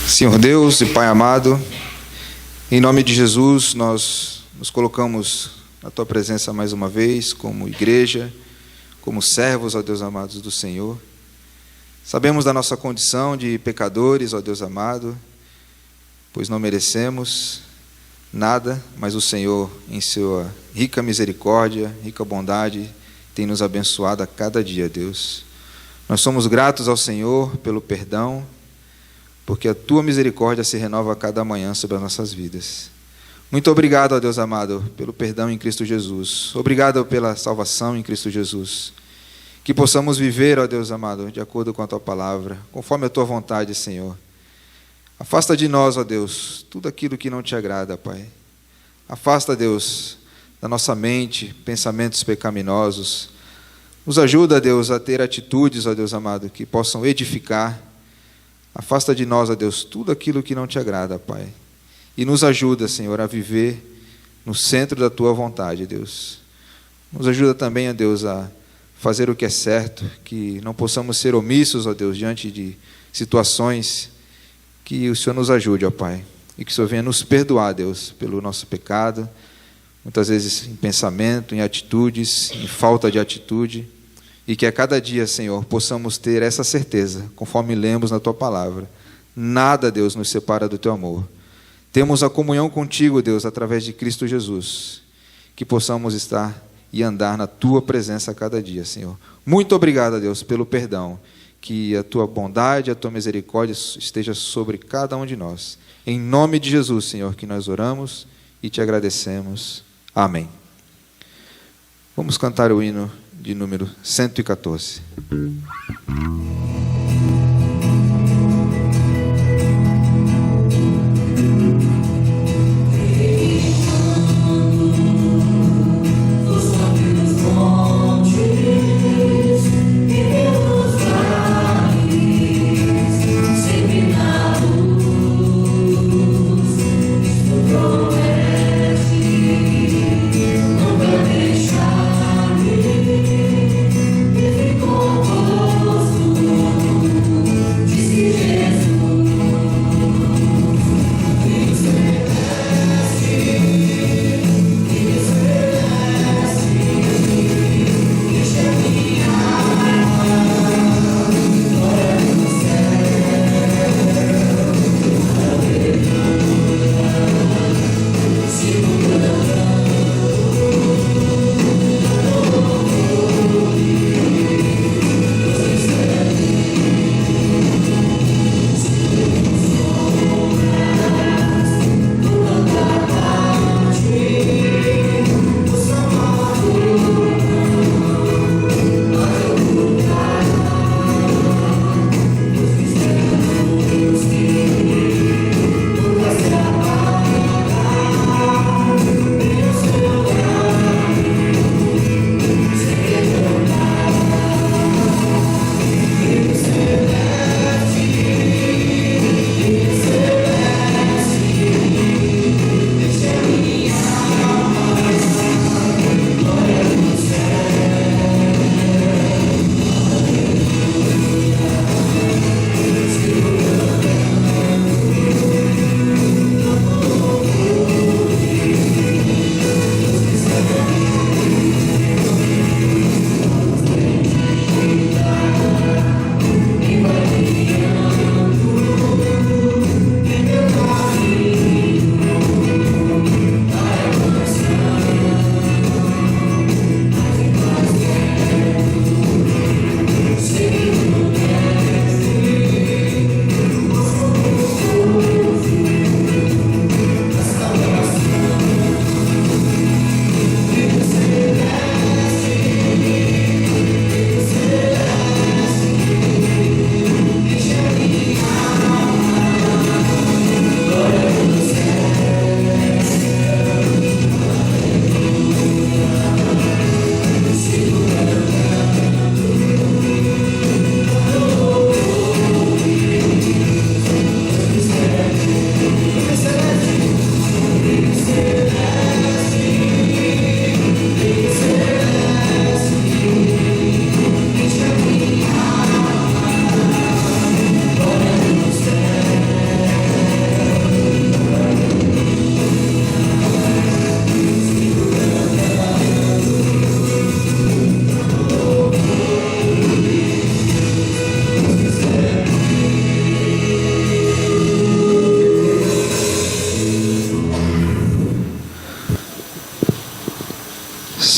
Senhor Deus e Pai amado, em nome de Jesus, nós nos colocamos na Tua presença mais uma vez, como igreja, como servos, ó Deus amado, do Senhor. Sabemos da nossa condição de pecadores, ó Deus amado, pois não merecemos nada, mas o Senhor, em Sua rica misericórdia, rica bondade, tem nos abençoado a cada dia, Deus. Nós somos gratos ao Senhor pelo perdão, porque a Tua misericórdia se renova a cada manhã sobre as nossas vidas. Muito obrigado, ó Deus amado, pelo perdão em Cristo Jesus. Obrigado pela salvação em Cristo Jesus. Que possamos viver, ó Deus amado, de acordo com a Tua palavra, conforme a Tua vontade, Senhor. Afasta de nós, ó Deus, tudo aquilo que não Te agrada, Pai. Afasta, Deus, da nossa mente pensamentos pecaminosos. Nos ajuda, Deus, a ter atitudes, ó Deus amado, que possam edificar. Afasta de nós, ó Deus, tudo aquilo que não Te agrada, Pai. E nos ajuda, Senhor, a viver no centro da Tua vontade, Deus. Nos ajuda também, ó Deus, a fazer o que é certo, que não possamos ser omissos, ó Deus, diante de situações. Que o Senhor nos ajude, ó Pai. E que o Senhor venha nos perdoar, Deus, pelo nosso pecado, muitas vezes em pensamento, em atitudes, em falta de atitude. E que a cada dia, Senhor, possamos ter essa certeza, conforme lemos na Tua palavra. Nada, Deus, nos separa do Teu amor. Temos a comunhão contigo, Deus, através de Cristo Jesus. Que possamos estar e andar na Tua presença a cada dia, Senhor. Muito obrigado, Deus, pelo perdão. Que a Tua bondade, a Tua misericórdia esteja sobre cada um de nós. Em nome de Jesus, Senhor, que nós oramos e Te agradecemos. Amém. Vamos cantar o hino de número 114. Deixar-me, e com gosto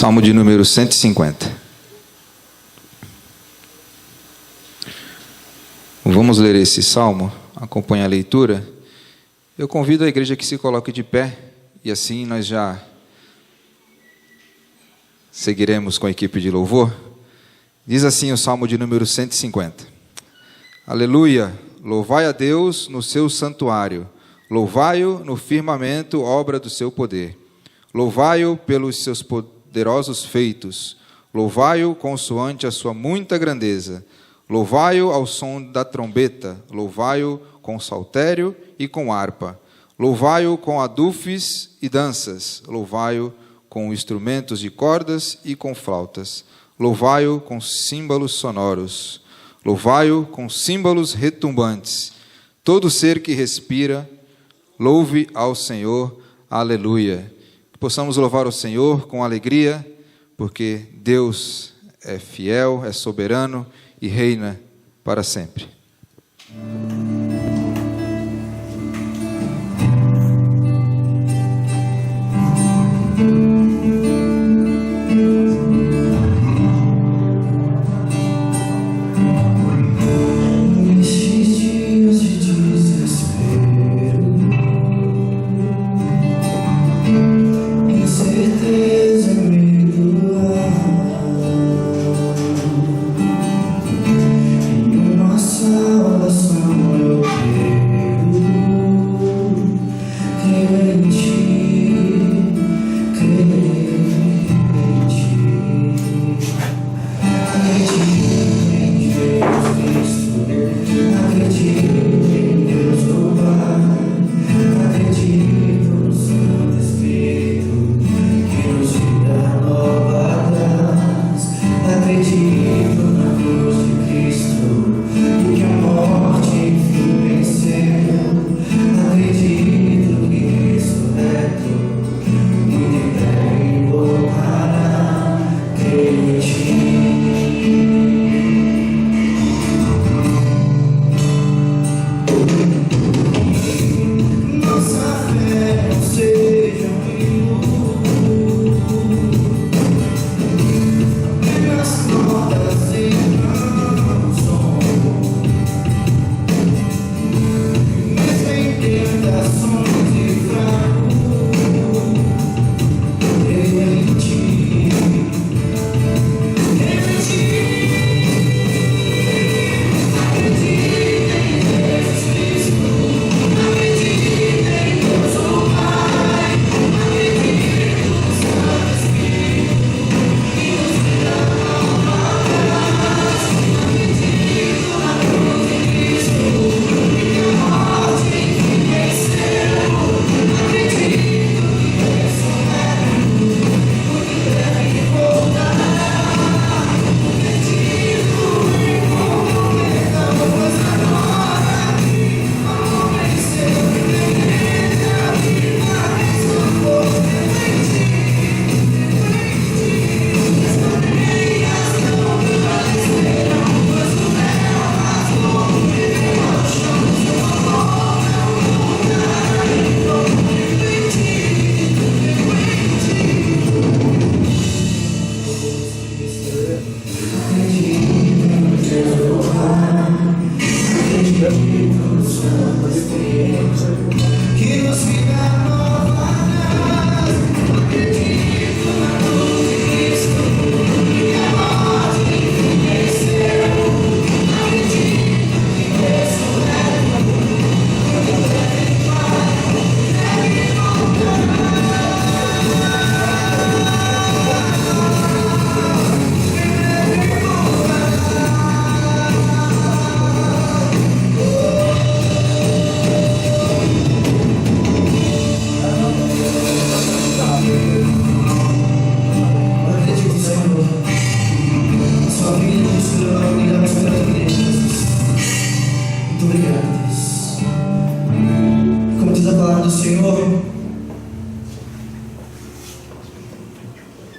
Salmo de número 150. Vamos ler esse salmo, acompanhe a leitura. Eu convido a igreja que se coloque de pé e assim nós já seguiremos com a equipe de louvor. Diz assim o salmo de número 150. Aleluia! Louvai a Deus no seu santuário, louvai-o no firmamento, obra do seu poder. Louvai-o pelos seus poderosos feitos, louvai-o consoante a sua muita grandeza. Louvai-o ao som da trombeta, louvai-o com saltério e com harpa. Louvai-o com adufes e danças, louvai-o com instrumentos de cordas e com flautas. Louvai-o com símbolos sonoros, louvai-o com símbolos retumbantes. Todo ser que respira, louve ao Senhor. Aleluia. Que possamos louvar o Senhor com alegria, porque Deus é fiel, é soberano e reina para sempre.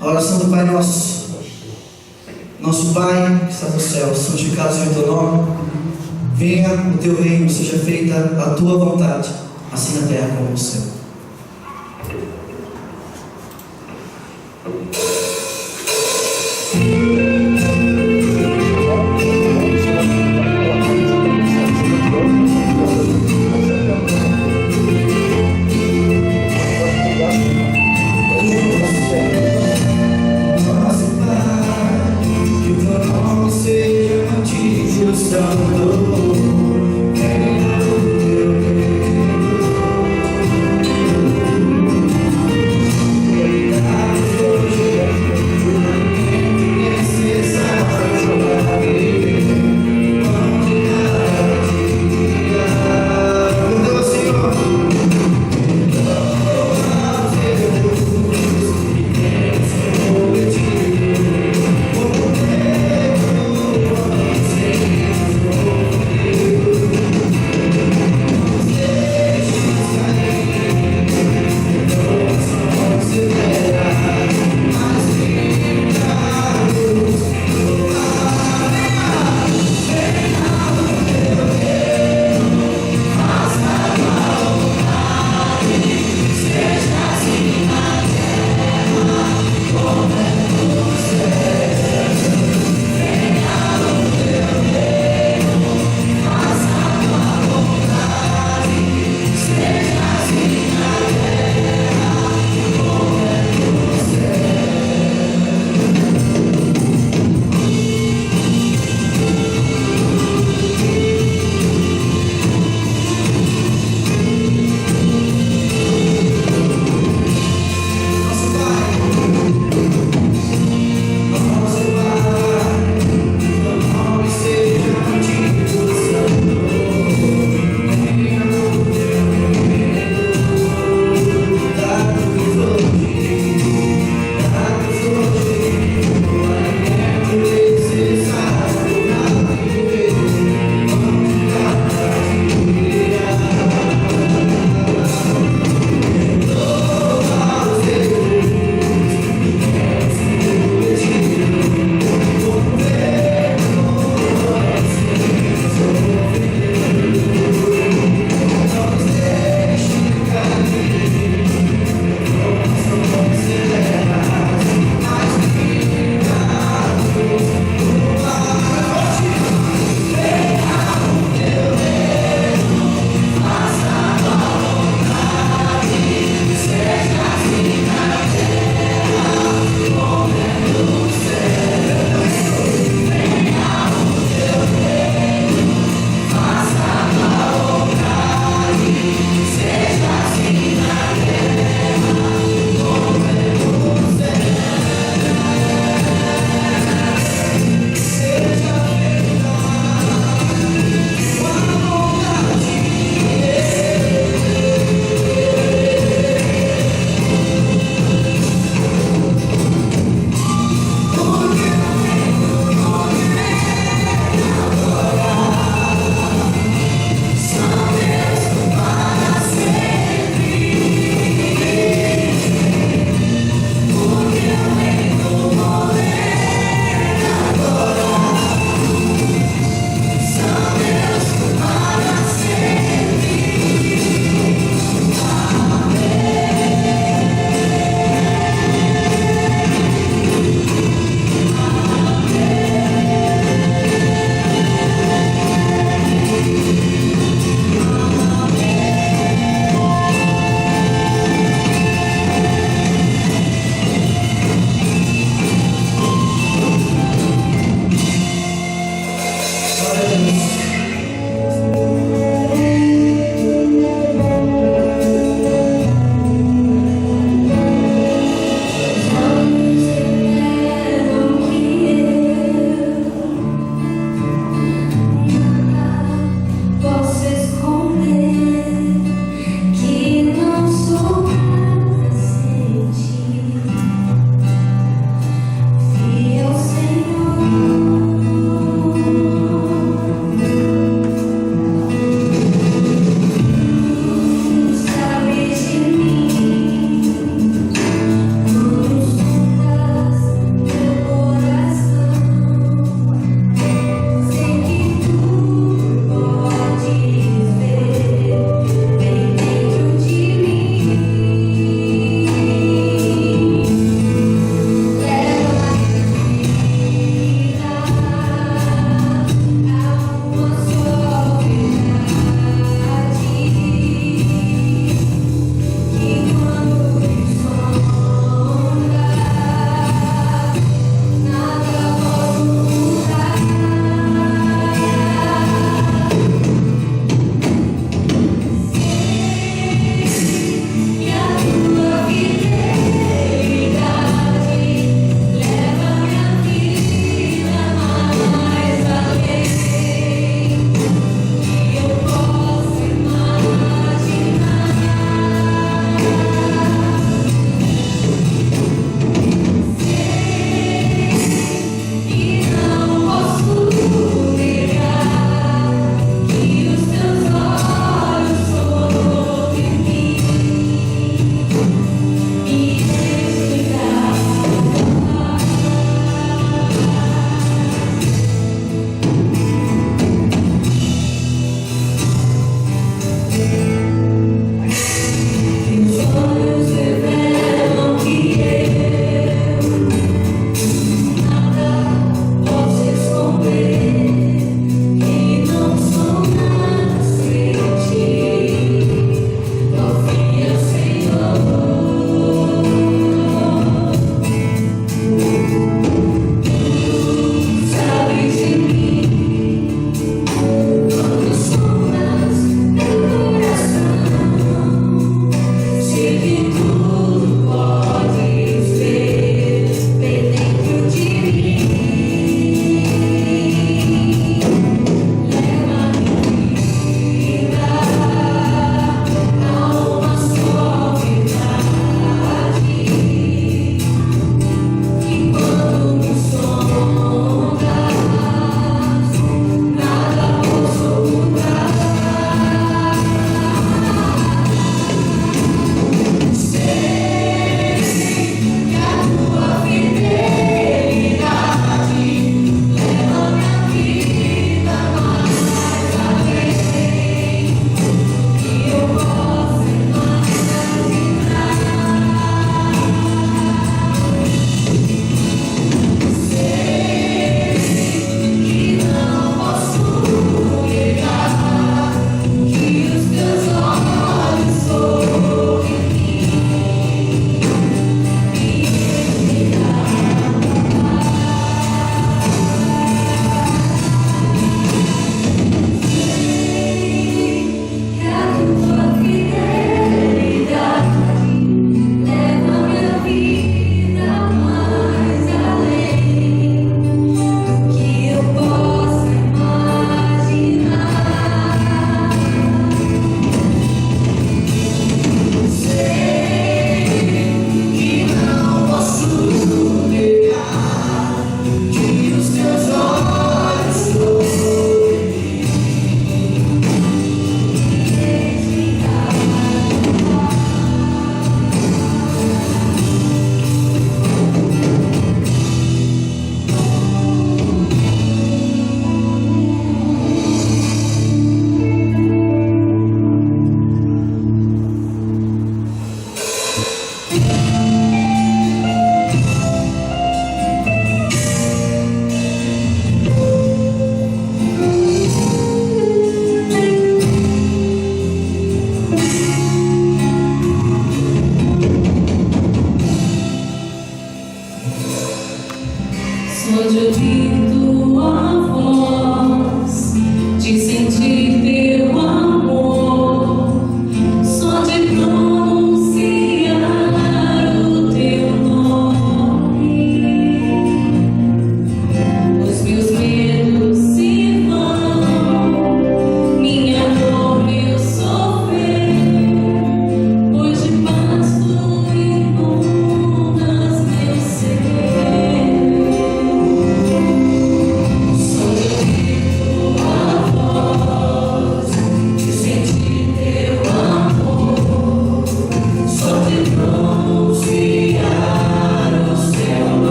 A oração do Pai Nosso. Nosso Pai, que está no céu, santificado seja o teu nome. Venha o teu reino, seja feita a tua vontade, assim na terra como no céu.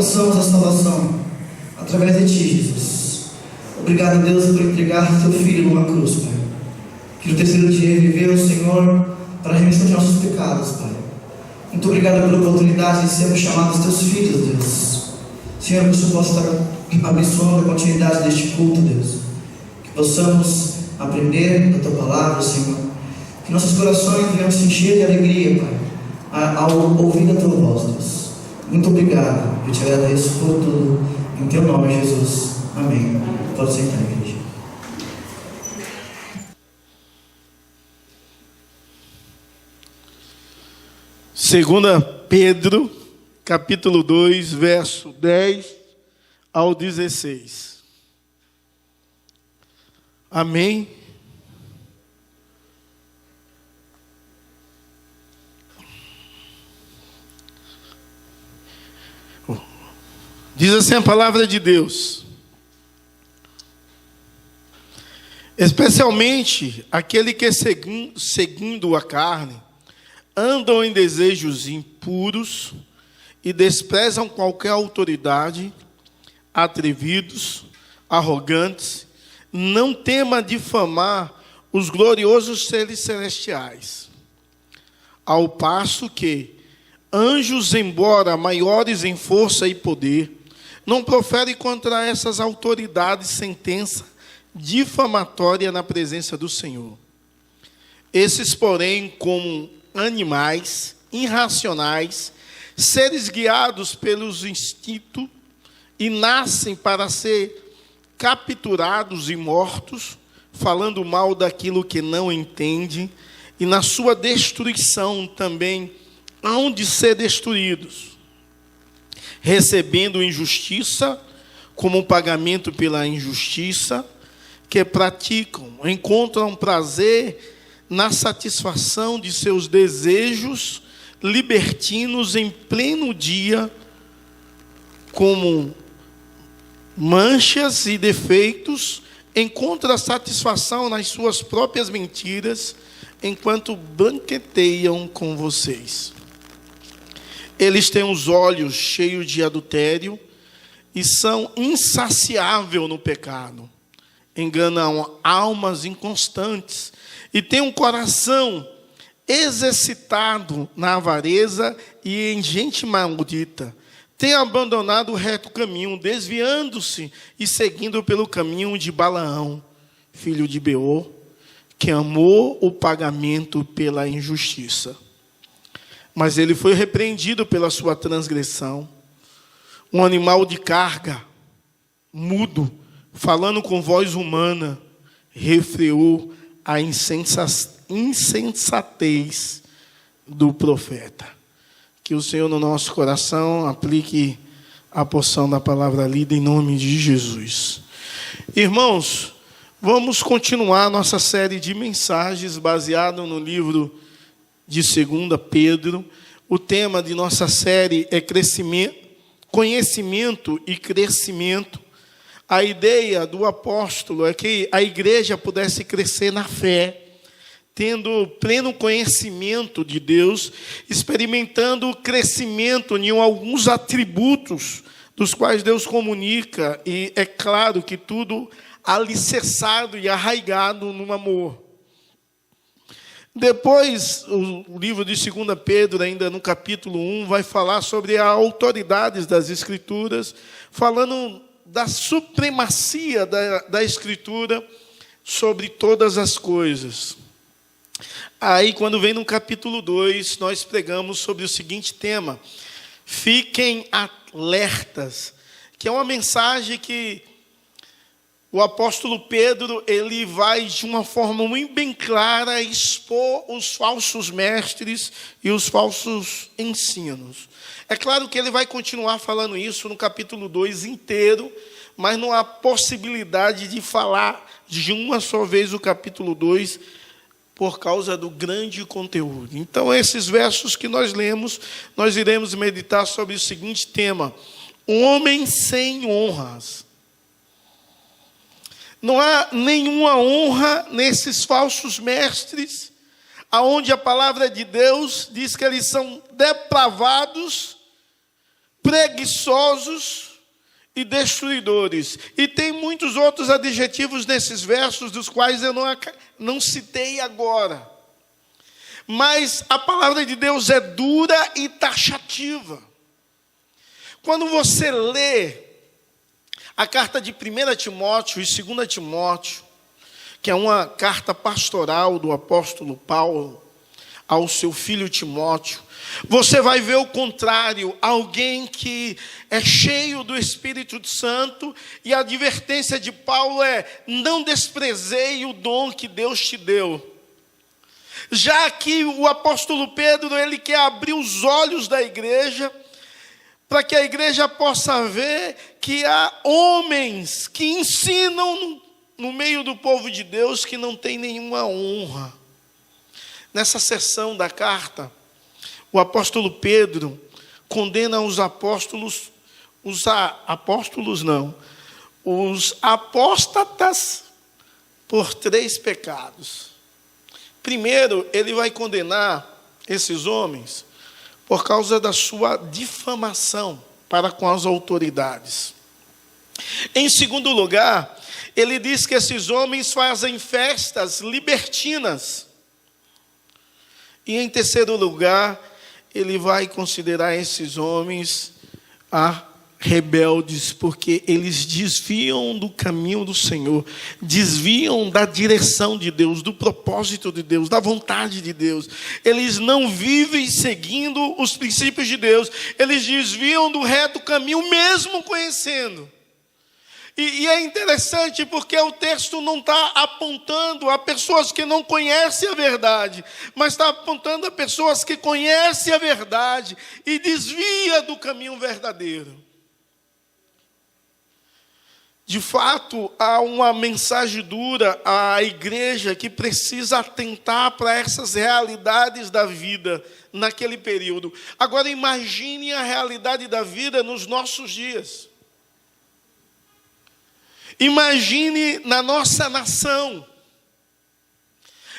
alcançamos a salvação através de Ti, Jesus. Obrigado, Deus, por entregar Teu Filho numa cruz, Pai. Que no terceiro dia Ele viveu, Senhor, para a remissão de nossos pecados, Pai. Muito obrigado pela oportunidade de sermos chamados Teus filhos, Deus. Senhor, que o Senhor possa estar abençoando a continuidade deste culto, Deus. Que possamos aprender da Tua palavra, Senhor. Que nossos corações venham se encher de alegria, Pai, ao ouvir a Tua voz, Deus. Muito obrigado. Eu te agradeço por tudo. Em Teu nome, Jesus. Amém. Pode sentar, igreja. Segunda Pedro, capítulo 2, verso 10 ao 16. Amém? Diz assim a palavra de Deus: especialmente aquele que seguindo a carne, andam em desejos impuros e desprezam qualquer autoridade, atrevidos, arrogantes, não tema difamar os gloriosos seres celestiais. Ao passo que anjos, embora maiores em força e poder, não proferem contra essas autoridades sentença difamatória na presença do Senhor. Esses, porém, como animais irracionais, seres guiados pelos instintos e nascem para ser capturados e mortos, falando mal daquilo que não entende, e na sua destruição também hão de ser destruídos, recebendo injustiça como pagamento pela injustiça que praticam, encontram prazer na satisfação de seus desejos libertinos em pleno dia, como manchas e defeitos, encontram satisfação nas suas próprias mentiras, enquanto banqueteiam com vocês. Eles têm os olhos cheios de adultério e são insaciáveis no pecado. Enganam almas inconstantes e têm um coração exercitado na avareza e em gente maldita. Têm abandonado o reto caminho, desviando-se e seguindo pelo caminho de Balaão, filho de Beor, que amou o pagamento pela injustiça. Mas ele foi repreendido pela sua transgressão. Um animal de carga, mudo, falando com voz humana, refreou a insensatez do profeta. Que o Senhor no nosso coração aplique a porção da palavra lida em nome de Jesus. Irmãos, vamos continuar nossa série de mensagens baseado no livro de 2 Pedro. O tema de nossa série é conhecimento e crescimento. A ideia do apóstolo é que a igreja pudesse crescer na fé, tendo pleno conhecimento de Deus, experimentando o crescimento em alguns atributos dos quais Deus comunica, e é claro que tudo alicerçado e arraigado no amor. Depois, o livro de 2 Pedro, ainda no capítulo 1, vai falar sobre as autoridades das Escrituras, falando da supremacia da Escritura sobre todas as coisas. Aí, quando vem no capítulo 2, nós pregamos sobre o seguinte tema: fiquem alertas, que é uma mensagem que o apóstolo Pedro, ele vai de uma forma muito bem clara expor os falsos mestres e os falsos ensinos. É claro que ele vai continuar falando isso no capítulo 2 inteiro, mas não há possibilidade de falar de uma só vez o capítulo 2, por causa do grande conteúdo. Então, esses versos que nós lemos, nós iremos meditar sobre o seguinte tema: homem sem honras. Não há nenhuma honra nesses falsos mestres, aonde a palavra de Deus diz que eles são depravados, preguiçosos e destruidores. E tem muitos outros adjetivos nesses versos, dos quais eu não citei agora. Mas a palavra de Deus é dura e taxativa. Quando você lê a carta de 1 Timóteo e 2 Timóteo, que é uma carta pastoral do apóstolo Paulo ao seu filho Timóteo, você vai ver o contrário, alguém que é cheio do Espírito Santo, e a advertência de Paulo é: não desprezeie o dom que Deus te deu. Já que o apóstolo Pedro, ele quer abrir os olhos da igreja, para que a igreja possa ver que há homens que ensinam no meio do povo de Deus que não tem nenhuma honra. Nessa seção da carta, o apóstolo Pedro condena os apóstatas por 3 pecados. Primeiro, ele vai condenar esses homens por causa da sua difamação para com as autoridades. Em segundo lugar, ele diz que esses homens fazem festas libertinas. E em terceiro lugar, ele vai considerar esses homens rebeldes, porque eles desviam do caminho do Senhor, desviam da direção de Deus, do propósito de Deus, da vontade de Deus. Eles não vivem seguindo os princípios de Deus, eles desviam do reto caminho, mesmo conhecendo. E é interessante porque o texto não está apontando a pessoas que não conhecem a verdade, mas está apontando a pessoas que conhecem a verdade e desvia do caminho verdadeiro. De fato, há uma mensagem dura à igreja que precisa atentar para essas realidades da vida naquele período. Agora imagine a realidade da vida nos nossos dias. Imagine na nossa nação.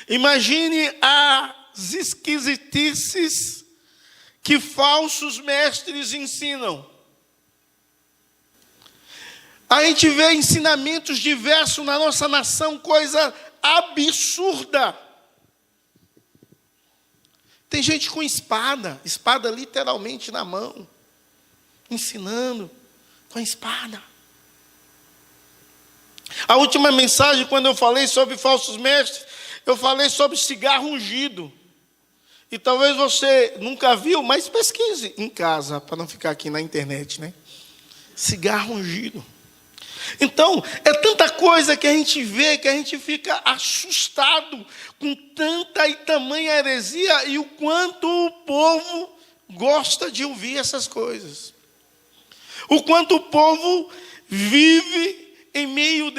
Imagine as esquisitices que falsos mestres ensinam. A gente vê ensinamentos diversos na nossa nação, coisa absurda. Tem gente com espada literalmente na mão, ensinando com a espada. A última mensagem, quando eu falei sobre falsos mestres, eu falei sobre cigarro ungido. E talvez você nunca viu, mas pesquise em casa, para não ficar aqui na internet, né? Cigarro ungido. Então, é tanta coisa que a gente vê, que a gente fica assustado com tanta e tamanha heresia e o quanto o povo gosta de ouvir essas coisas. O quanto o povo vive em meio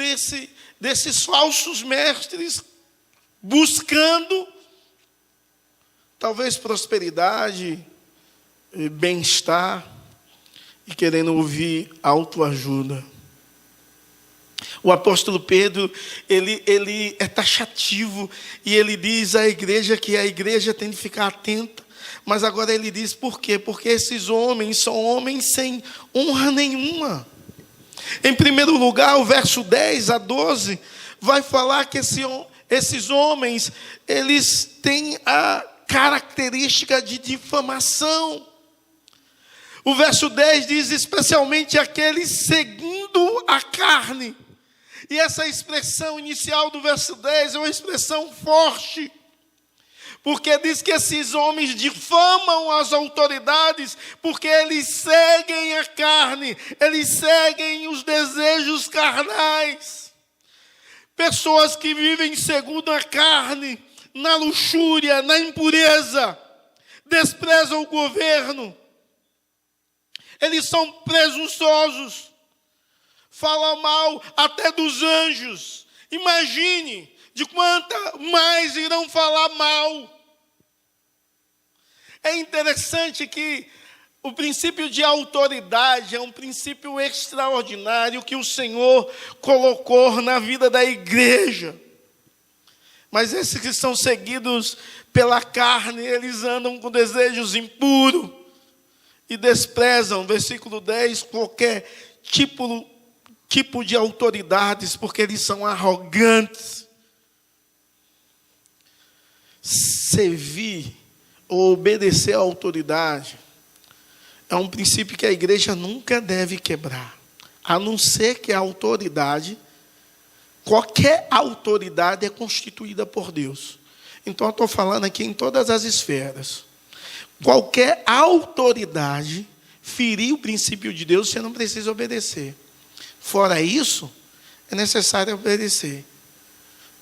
desses falsos mestres, buscando talvez prosperidade, bem-estar e querendo ouvir autoajuda. O apóstolo Pedro, ele é taxativo e ele diz à igreja que a igreja tem de ficar atenta. Mas agora ele diz por quê? Porque esses homens são homens sem honra nenhuma. Em primeiro lugar, o verso 10 a 12 vai falar que esses homens, eles têm a característica de difamação. O verso 10 diz especialmente aqueles seguindo a carne. E essa expressão inicial do verso 10 é uma expressão forte. Porque diz que esses homens difamam as autoridades porque eles seguem a carne, eles seguem os desejos carnais. Pessoas que vivem segundo a carne, na luxúria, na impureza, desprezam o governo. Eles são presunçosos, falam mal até dos anjos. Imagine de quanta mais irão falar mal. É interessante que o princípio de autoridade é um princípio extraordinário que o Senhor colocou na vida da igreja. Mas esses que são seguidos pela carne, eles andam com desejos impuros e desprezam, versículo 10, qualquer tipo de autoridades, porque eles são arrogantes. Servir ou obedecer à autoridade é um princípio que a igreja nunca deve quebrar, a não ser que a autoridade, qualquer autoridade é constituída por Deus. Então eu estou falando aqui em todas as esferas. Qualquer autoridade ferir o princípio de Deus, você não precisa obedecer. Fora isso, é necessário obedecer.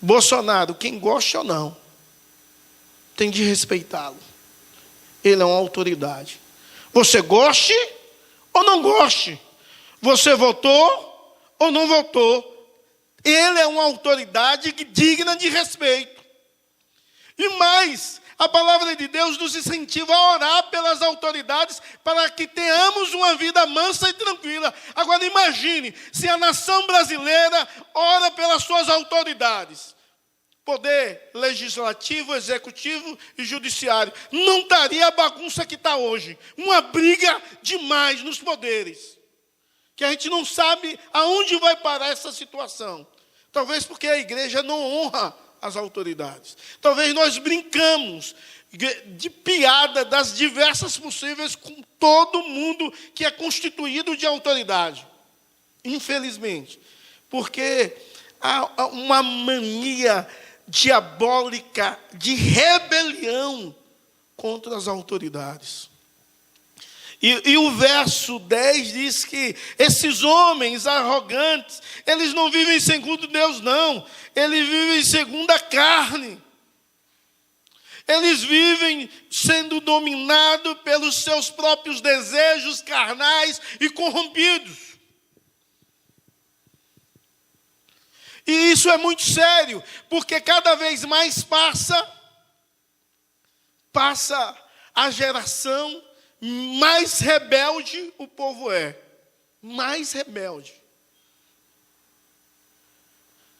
Bolsonaro, quem gosta ou não, tem de respeitá-lo. Ele é uma autoridade. Você goste ou não goste. Você votou ou não votou. Ele é uma autoridade digna de respeito. E mais, a palavra de Deus nos incentiva a orar pelas autoridades para que tenhamos uma vida mansa e tranquila. Agora imagine se a nação brasileira ora pelas suas autoridades. Poder legislativo, executivo e judiciário. Não estaria a bagunça que está hoje. Uma briga demais nos poderes. Que a gente não sabe aonde vai parar essa situação. Talvez porque a igreja não honra as autoridades. Talvez nós brincamos de piada das diversas possíveis com todo mundo que é constituído de autoridade. Infelizmente. Porque há uma mania diabólica de rebelião contra as autoridades. E o verso 10 diz que esses homens arrogantes, eles não vivem segundo Deus, não. Eles vivem segundo a carne. Eles vivem sendo dominados pelos seus próprios desejos carnais e corrompidos. E isso é muito sério, porque cada vez mais passa a geração, mais rebelde o povo é. Mais rebelde.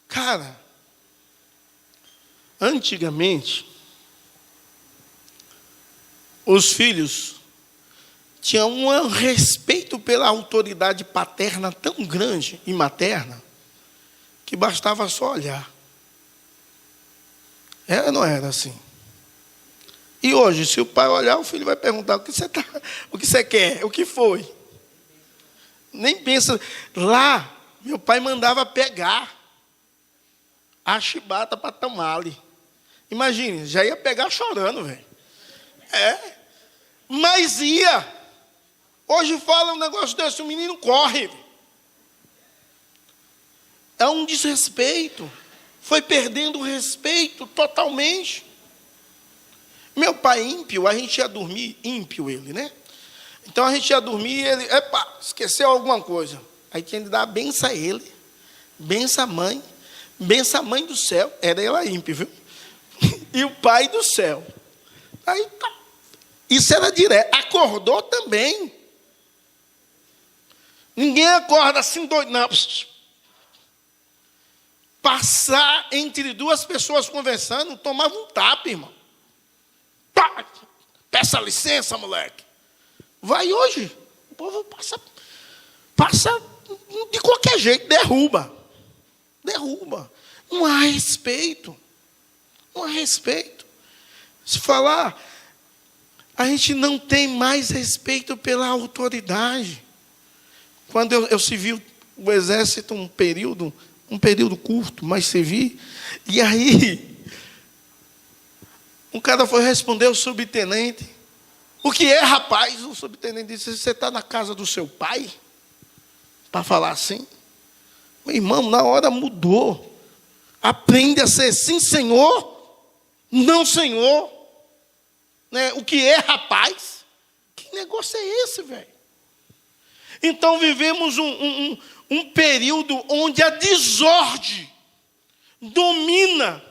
Cara, antigamente, os filhos tinham um respeito pela autoridade paterna tão grande e materna, que bastava só olhar. Era ou não era assim? E hoje, se o pai olhar, o filho vai perguntar: o que você quer? O que foi? Nem pensa. Lá, meu pai mandava pegar a chibata para tamale. Imagine, já ia pegar chorando, velho. Mas ia. Hoje fala um negócio desse, o menino corre. É um desrespeito. Foi perdendo o respeito totalmente. Meu pai ímpio, a gente ia dormir, ímpio ele, né? Então a gente ia dormir e ele, esqueceu alguma coisa. Aí tinha de dar a benção a ele, benção a mãe do céu. Era ela ímpio, viu? E o pai do céu. Aí tá. Isso era direto. Acordou também. Ninguém acorda assim doido, não. Passar entre duas pessoas conversando, tomava um tapa, irmão. Pá! Peça licença, moleque. Vai hoje. O povo passa de qualquer jeito, derruba. Não há respeito. Se falar, a gente não tem mais respeito pela autoridade. Quando eu servi o exército um período curto, mas servi, e aí um cara foi responder ao subtenente: o que é, rapaz? O subtenente disse: você está na casa do seu pai? Para falar assim? Meu irmão, na hora mudou. Aprende a ser sim, senhor, não, senhor. Né? O que é, rapaz? Que negócio é esse, velho? Então vivemos um período onde a desordem domina,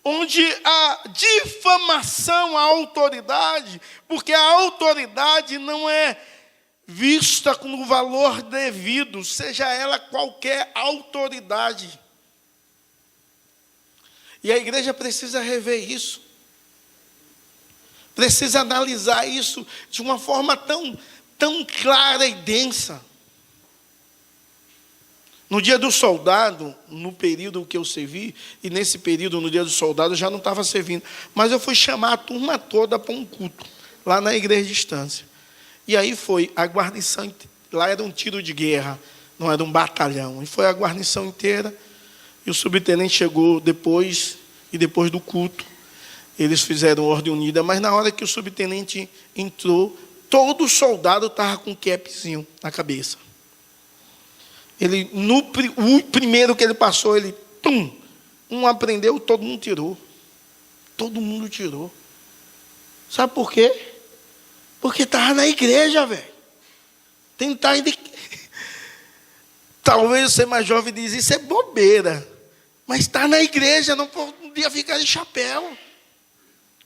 onde a difamação à autoridade, porque a autoridade não é vista com o valor devido, seja ela qualquer autoridade. E a igreja precisa rever isso. precisa analisar isso de uma forma tão clara e densa. No dia do soldado, no período que eu servi, e nesse período, no dia do soldado, eu já não estava servindo, mas eu fui chamar a turma toda para um culto, lá na igreja de Estância. E aí foi a guarnição, lá era um tiro de guerra, não era um batalhão, e foi a guarnição inteira, e o subtenente chegou depois, e depois do culto, eles fizeram ordem unida, mas na hora que o subtenente entrou, todo soldado estava com um capzinho na cabeça. O primeiro que ele passou, um aprendeu, todo mundo tirou. Todo mundo tirou. Sabe por quê? Porque estava na igreja, velho. Tentar Talvez você mais jovem diz, isso é bobeira. Mas está na igreja, não podia ficar de chapéu.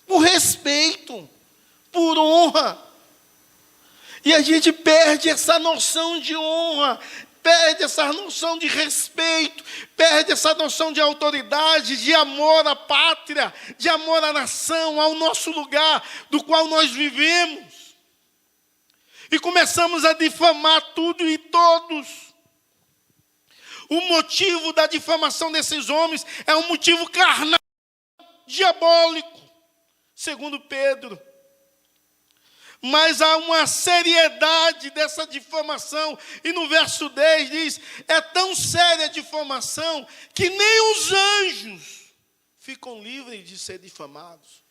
Por respeito, por honra. E a gente perde essa noção de honra, perde essa noção de respeito, perde essa noção de autoridade, de amor à pátria, de amor à nação, ao nosso lugar do qual nós vivemos. E começamos a difamar tudo e todos. O motivo da difamação desses homens é um motivo carnal, diabólico, segundo Pedro. Mas há uma seriedade dessa difamação. E no verso 10 diz, é tão séria a difamação que nem os anjos ficam livres de ser difamados.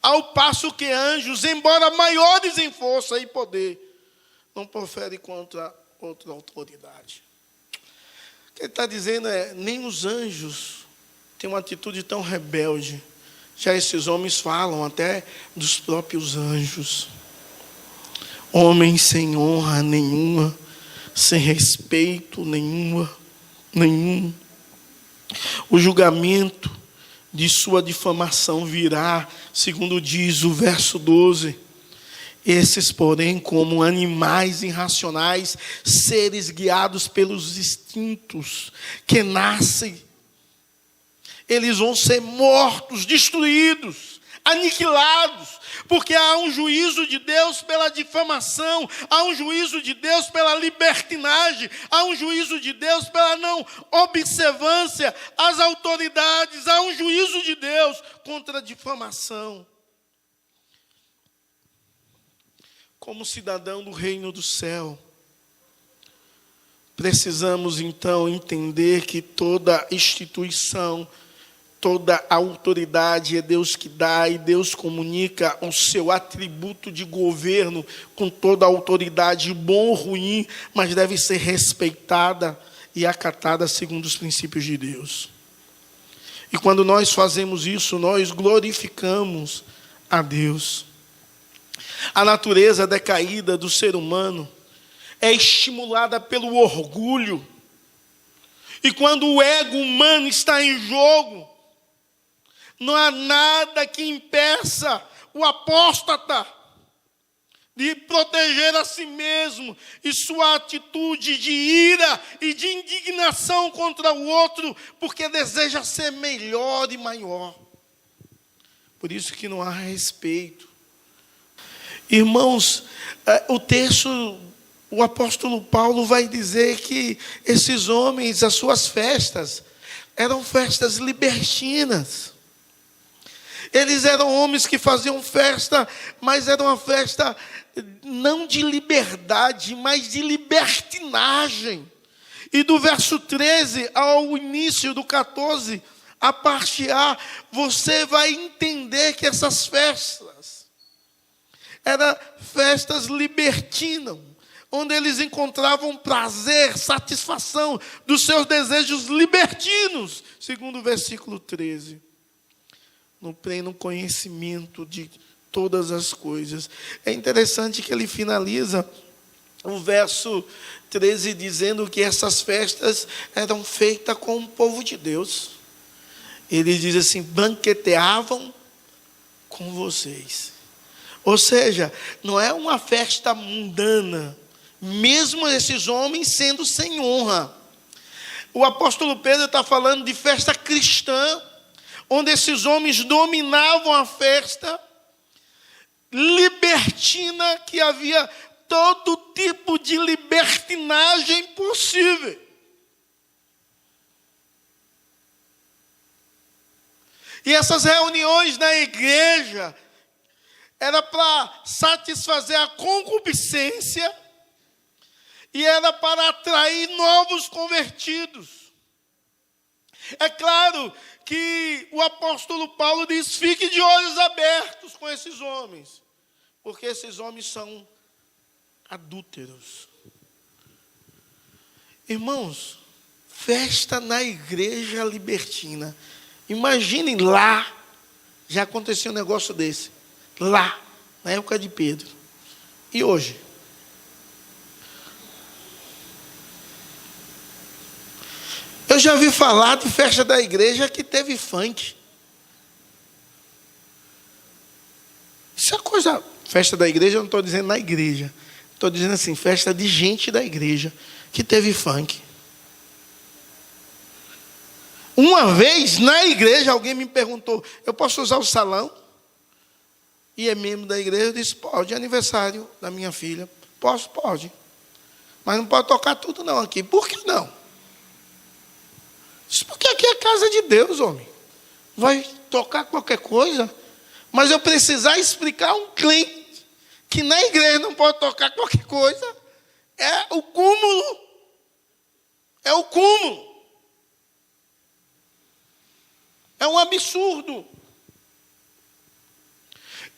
Ao passo que anjos, embora maiores em força e poder, não proferem contra outra autoridade. O que ele está dizendo é, nem os anjos têm uma atitude tão rebelde. Já esses homens falam até dos próprios anjos. Homens sem honra nenhuma, sem respeito nenhum. O julgamento de sua difamação virá, segundo diz o verso 12. Esses, porém, como animais irracionais, seres guiados pelos instintos que nascem, eles vão ser mortos, destruídos, aniquilados, porque há um juízo de Deus pela difamação, há um juízo de Deus pela libertinagem, há um juízo de Deus pela não observância às autoridades, há um juízo de Deus contra a difamação. Como cidadão do reino do céu, precisamos então entender que toda instituição, toda autoridade é Deus que dá, e Deus comunica o seu atributo de governo com toda a autoridade, bom ou ruim, mas deve ser respeitada e acatada segundo os princípios de Deus. E quando nós fazemos isso, nós glorificamos a Deus. A natureza decaída do ser humano é estimulada pelo orgulho. E quando o ego humano está em jogo, não há nada que impeça o apóstata de proteger a si mesmo e sua atitude de ira e de indignação contra o outro, porque deseja ser melhor e maior. Por isso que não há respeito. Irmãos, o apóstolo Paulo vai dizer que esses homens, as suas festas, eram festas libertinas. Eles eram homens que faziam festa, mas era uma festa não de liberdade, mas de libertinagem. E do verso 13 ao início do 14, a parte A, você vai entender que essas festas eram festas libertinas, onde eles encontravam prazer, satisfação dos seus desejos libertinos, segundo o versículo 13. No pleno conhecimento de todas as coisas. É interessante que ele finaliza o verso 13 dizendo que essas festas eram feitas com o povo de Deus. Ele diz assim, banqueteavam com vocês. Ou seja, não é uma festa mundana, mesmo esses homens sendo sem honra. O apóstolo Pedro está falando de festa cristã, onde esses homens dominavam a festa libertina, que havia todo tipo de libertinagem possível. E essas reuniões na igreja era para satisfazer a concupiscência e era para atrair novos convertidos. É claro que o apóstolo Paulo diz: fique de olhos abertos com esses homens, porque esses homens são adúlteros. Irmãos, festa na igreja libertina. Imaginem lá, já aconteceu um negócio desse, lá, na época de Pedro. E hoje? Eu já ouvi falar de festa da igreja que teve funk. Isso é coisa... Festa da igreja, eu não estou dizendo na igreja. Estou dizendo assim, festa de gente da igreja que teve funk. Uma vez, na igreja, alguém me perguntou: eu posso usar o salão? E é membro da igreja. Eu disse: pode, é aniversário da minha filha. Posso? Pode. Mas não pode tocar tudo não aqui. Por que não? Disse: porque aqui é casa de Deus, homem. Vai tocar qualquer coisa. Mas eu precisar explicar a um crente que na igreja não pode tocar qualquer coisa, é o cúmulo. É o cúmulo. É um absurdo.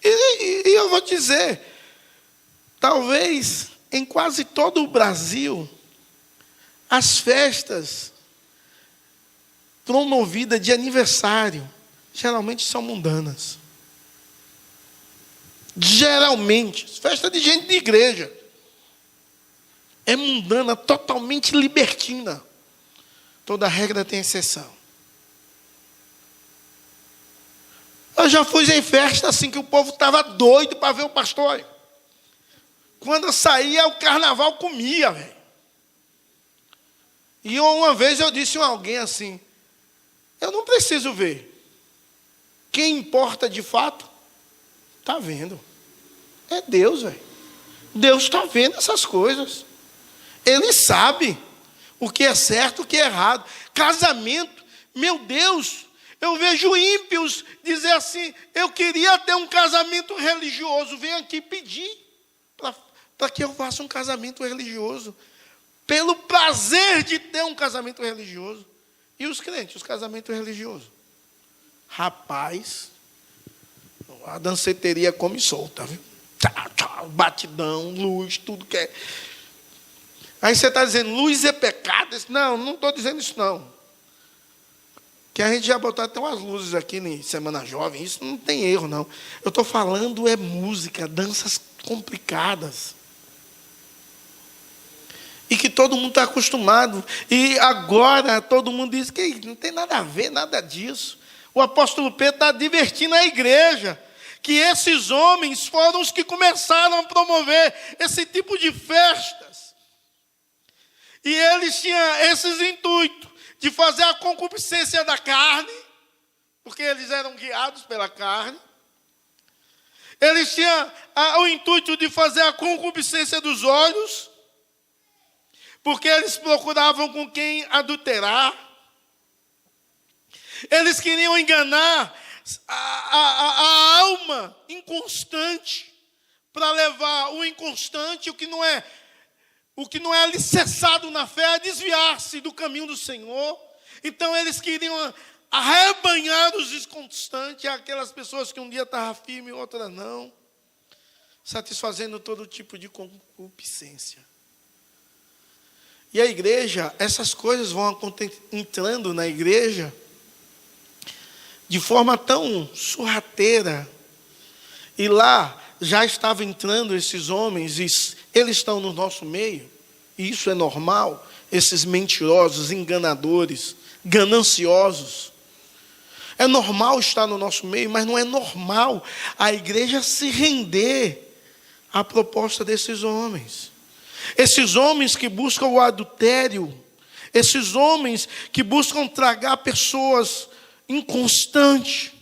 E eu vou dizer, talvez em quase todo o Brasil, as festas promovidas de aniversário geralmente são mundanas. Geralmente, festa de gente de igreja é mundana, totalmente libertina. Toda regra tem exceção. Eu já fui em festa assim que o povo estava doido para ver o pastor. Quando eu saía, o carnaval comia, velho. E uma vez eu disse a alguém assim: eu não preciso ver. Quem importa de fato, está vendo. É Deus, velho. Deus está vendo essas coisas. Ele sabe o que é certo, o que é errado. Casamento, meu Deus, eu vejo ímpios dizer assim: eu queria ter um casamento religioso. Vem aqui pedir para que eu faça um casamento religioso. Pelo prazer de ter um casamento religioso. E os crentes, os casamentos religiosos? Rapaz, a danceteria come solta, viu? Batidão, luz, tudo que é. Aí você está dizendo, luz é pecado? Não, não estou dizendo isso não. Que a gente já botou até umas luzes aqui em Semana Jovem, isso não tem erro não. Eu estou falando é música, danças complicadas. E que todo mundo está acostumado. E agora todo mundo diz que não tem nada a ver, nada disso. O apóstolo Pedro está advertindo a igreja que esses homens foram os que começaram a promover esse tipo de festas. E eles tinham esses intuitos de fazer a concupiscência da carne, porque eles eram guiados pela carne. Eles tinham o intuito de fazer a concupiscência dos olhos, porque eles procuravam com quem adulterar. Eles queriam enganar a alma inconstante, para levar o inconstante, o que não é alicerçado na fé, a desviar-se do caminho do Senhor. Então eles queriam arrebanhar os inconstantes, aquelas pessoas que um dia estavam firmes e outra não, satisfazendo todo tipo de concupiscência. E a igreja, essas coisas vão entrando na igreja de forma tão sorrateira. E lá já estavam entrando esses homens, e eles estão no nosso meio, e isso é normal, esses mentirosos, enganadores, gananciosos. É normal estar no nosso meio, mas não é normal a igreja se render à proposta desses homens. Esses homens que buscam o adultério, esses homens que buscam tragar pessoas inconstante.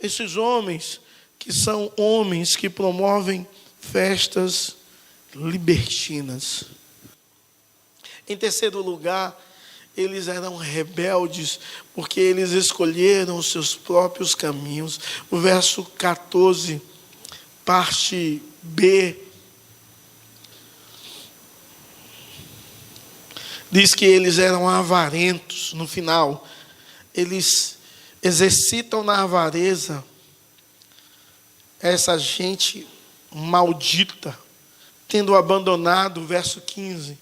Esses homens que são homens que promovem festas libertinas. Em terceiro lugar, eles eram rebeldes, porque eles escolheram os seus próprios caminhos. O verso 14, parte B, diz que eles eram avarentos. No final, eles exercitam na avareza essa gente maldita, tendo abandonado, verso 15,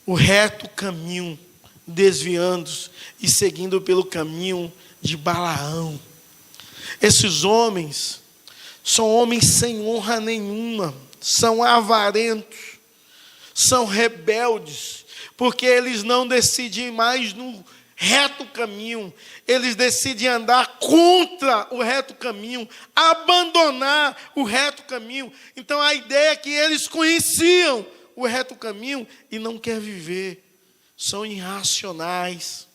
o reto caminho, desviando-se e seguindo pelo caminho de Balaão. Esses homens são homens sem honra nenhuma, são avarentos, são rebeldes, porque eles não decidem mais no reto caminho, eles decidem andar contra o reto caminho, abandonar o reto caminho. Então a ideia é que eles conheciam o reto caminho e não querem viver. São irracionais,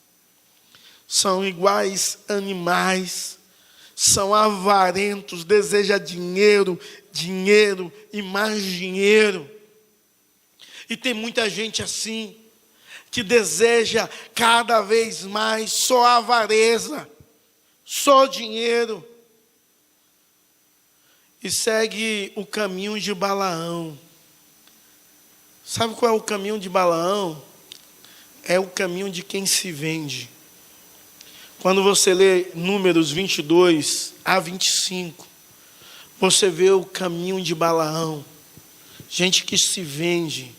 são iguais animais, são avarentos, desejam dinheiro, dinheiro e mais dinheiro. E tem muita gente assim, que deseja cada vez mais só avareza, só dinheiro, e segue o caminho de Balaão. Sabe qual é o caminho de Balaão? É o caminho de quem se vende. Quando você lê Números 22 a 25, você vê o caminho de Balaão. Gente que se vende.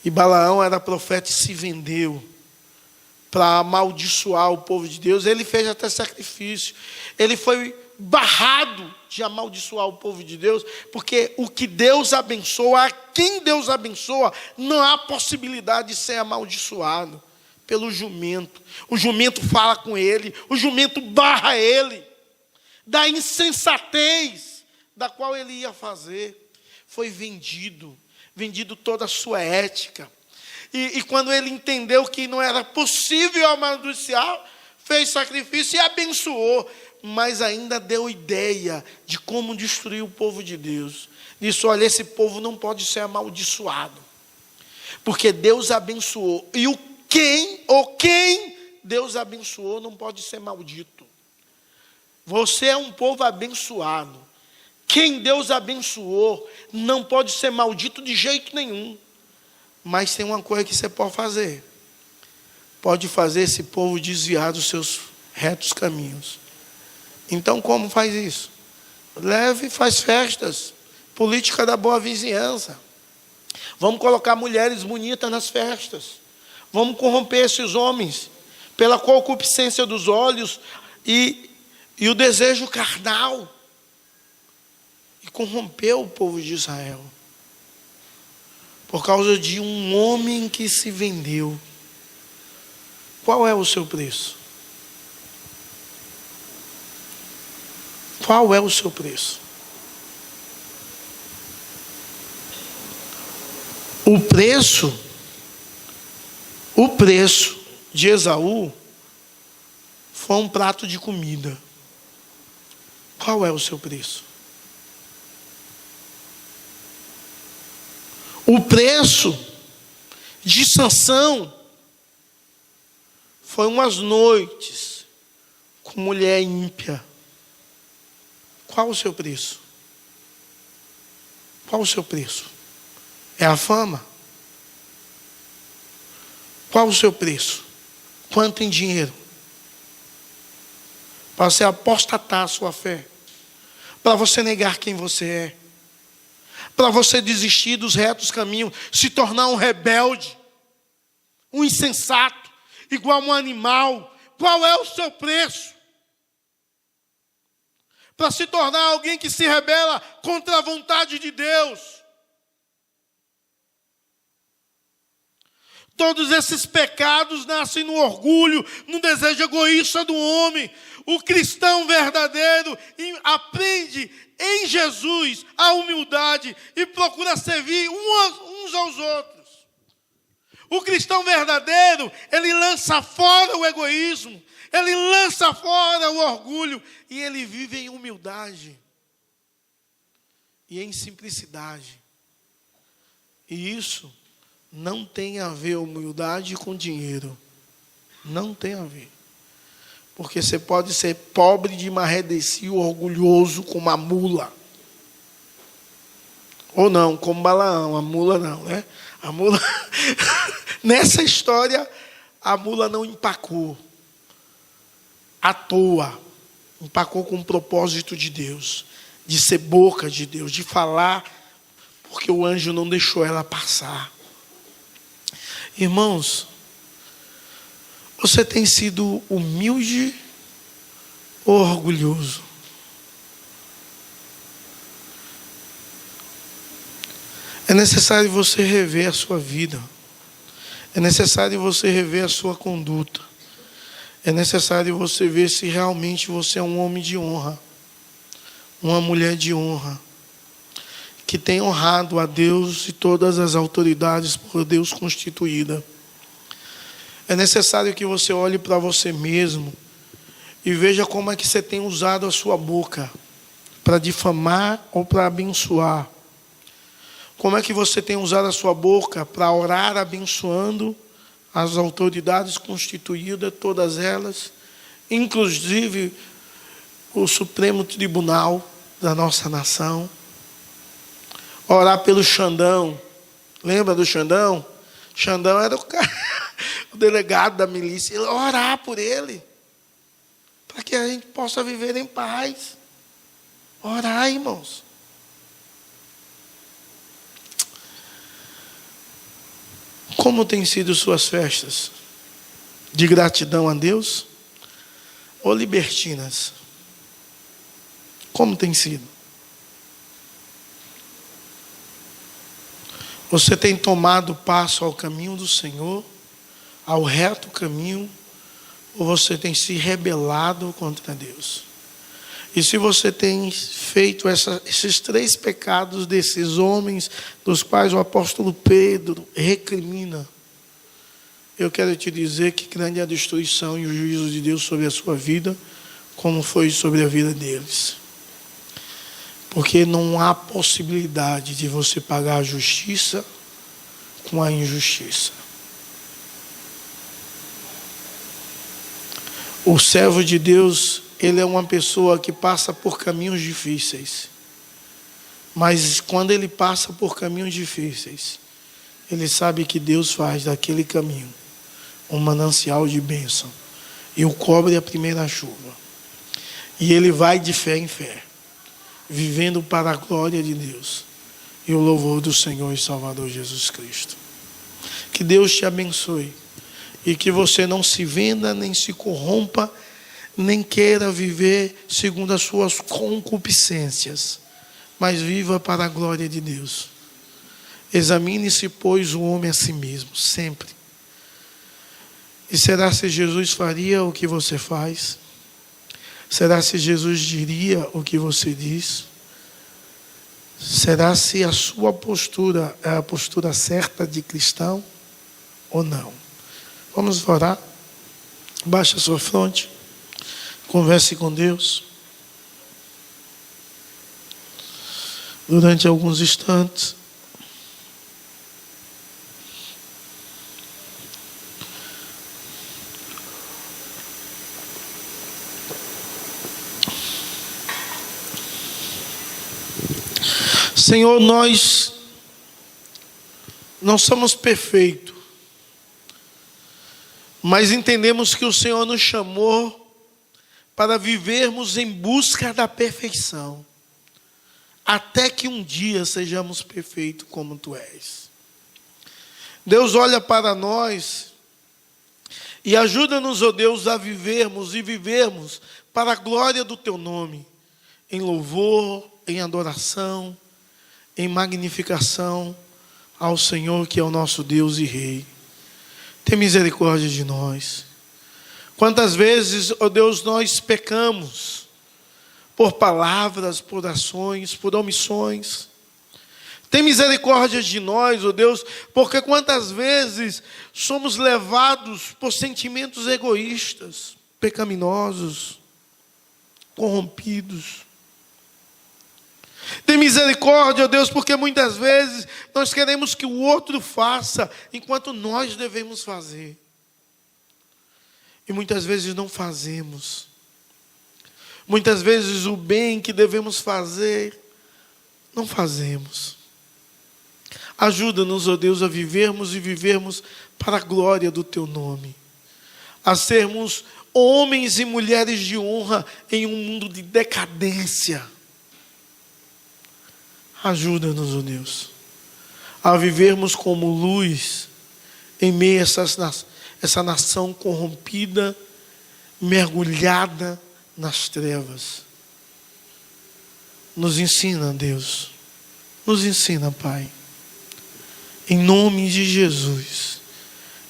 E Balaão era profeta e se vendeu para amaldiçoar o povo de Deus. Ele fez até sacrifício. Ele foi barrado de amaldiçoar o povo de Deus, porque o que Deus abençoa, a quem Deus abençoa, não há possibilidade de ser amaldiçoado pelo jumento. O jumento fala com ele, o jumento barra ele da insensatez da qual ele ia fazer. Foi vendido toda a sua ética. E quando ele entendeu que não era possível amaldiçoar, fez sacrifício e abençoou, mas ainda deu ideia de como destruir o povo de Deus. Disse: olha, esse povo não pode ser amaldiçoado, porque Deus abençoou, e quem Deus abençoou não pode ser maldito. Você é um povo abençoado. Quem Deus abençoou não pode ser maldito de jeito nenhum. Mas tem uma coisa que você pode fazer. Pode fazer esse povo desviar dos seus retos caminhos. Então como faz isso? Leve e faz festas. Política da boa vizinhança. Vamos colocar mulheres bonitas nas festas. Vamos corromper esses homens pela concupiscência dos olhos e o desejo carnal. E corrompeu o povo de Israel por causa de um homem que se vendeu. Qual é o seu preço? Qual é o seu preço? O preço de Esaú foi um prato de comida. Qual é o seu preço? O preço de Sansão foi umas noites com mulher ímpia. Qual o seu preço? Qual o seu preço? É a fama? Qual o seu preço? Quanto em dinheiro? Para você apostatar a sua fé, para você negar quem você é, para você desistir dos retos caminhos, se tornar um rebelde, um insensato, igual um animal. Qual é o seu preço? Para se tornar alguém que se rebela contra a vontade de Deus. Todos esses pecados nascem no orgulho, no desejo egoísta do homem. O cristão verdadeiro aprende em Jesus a humildade e procura servir uns aos outros. O cristão verdadeiro, ele lança fora o egoísmo, ele lança fora o orgulho e ele vive em humildade e em simplicidade. E isso não tem a ver humildade com dinheiro. Não tem a ver. Porque você pode ser pobre de marredecio, orgulhoso como uma mula. Ou não, como Balaão, a mula não, né? A mula, nessa história, a mula não empacou à toa. Empacou com o propósito de Deus, de ser boca de Deus, de falar, porque o anjo não deixou ela passar. Irmãos, você tem sido humilde ou orgulhoso? É necessário você rever a sua vida. É necessário você rever a sua conduta. É necessário você ver se realmente você é um homem de honra, uma mulher de honra, que tem honrado a Deus e todas as autoridades por Deus constituída. É necessário que você olhe para você mesmo e veja como é que você tem usado a sua boca para difamar ou para abençoar. Como é que você tem usado a sua boca para orar abençoando as autoridades constituídas, todas elas, inclusive o Supremo Tribunal da nossa nação. Orar pelo Xandão. Lembra do Xandão? Xandão era o cara, o delegado da milícia. Orar por ele, para que a gente possa viver em paz. Orar, irmãos. Como têm sido suas festas? De gratidão a Deus? Ou libertinas? Como tem sido? Você tem tomado passo ao caminho do Senhor, ao reto caminho, ou você tem se rebelado contra Deus? E se você tem feito esses 3 pecados desses homens, dos quais o apóstolo Pedro recrimina, eu quero te dizer que grande é a destruição e o juízo de Deus sobre a sua vida, como foi sobre a vida deles. Porque não há possibilidade de você pagar a justiça com a injustiça. O servo de Deus, ele é uma pessoa que passa por caminhos difíceis. Mas quando ele passa por caminhos difíceis, ele sabe que Deus faz daquele caminho um manancial de bênção. E o cobre a primeira chuva. E ele vai de fé em fé, vivendo para a glória de Deus e o louvor do Senhor e Salvador Jesus Cristo. Que Deus te abençoe e que você não se venda, nem se corrompa, nem queira viver segundo as suas concupiscências, mas viva para a glória de Deus. Examine-se, pois, o homem a si mesmo, sempre. E será se Jesus faria o que você faz? Será se Jesus diria o que você diz? Será se a sua postura é a postura certa de cristão ou não? Vamos orar. Baixe a sua fronte. Converse com Deus. Durante alguns instantes. Senhor, nós não somos perfeitos, mas entendemos que o Senhor nos chamou para vivermos em busca da perfeição, até que um dia sejamos perfeitos como Tu és. Deus olha para nós e ajuda-nos, ó Deus, a vivermos e vivermos para a glória do Teu nome, em louvor, em adoração, em magnificação ao Senhor, que é o nosso Deus e Rei. Tem misericórdia de nós. Quantas vezes, ó Deus, nós pecamos por palavras, por ações, por omissões. Tem misericórdia de nós, ó Deus, porque quantas vezes somos levados por sentimentos egoístas. pecaminosos, corrompidos. Tem misericórdia, ó Deus, porque muitas vezes nós queremos que o outro faça, enquanto nós devemos fazer. E muitas vezes não fazemos. Muitas vezes o bem que devemos fazer, não fazemos. Ajuda-nos, ó Deus, a vivermos e vivermos para a glória do Teu nome. A sermos homens e mulheres de honra em um mundo de decadência. Ajuda-nos, ó Deus, a vivermos como luz em meio a essa nação corrompida, mergulhada nas trevas. Nos ensina, Deus. Nos ensina, Pai. Em nome de Jesus.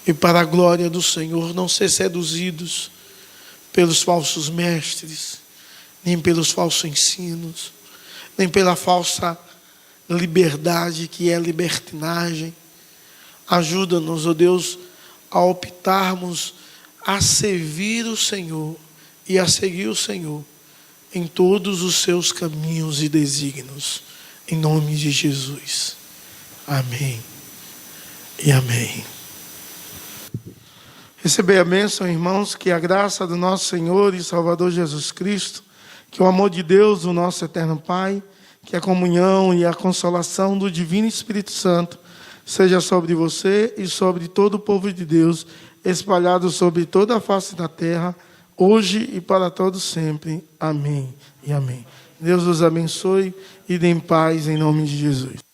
E para a glória do Senhor, não ser seduzidos pelos falsos mestres, nem pelos falsos ensinos, nem pela falsa liberdade que é libertinagem. Ajuda-nos, ó Deus, a optarmos a servir o Senhor e a seguir o Senhor em todos os seus caminhos e desígnios. Em nome de Jesus. Amém e amém. Receber a bênção, irmãos, que a graça do nosso Senhor e Salvador Jesus Cristo, que o amor de Deus, o nosso eterno Pai, que a comunhão e a consolação do Divino Espírito Santo seja sobre você e sobre todo o povo de Deus, espalhado sobre toda a face da terra, hoje e para todos sempre. Amém e amém. Deus os abençoe e dê paz em nome de Jesus.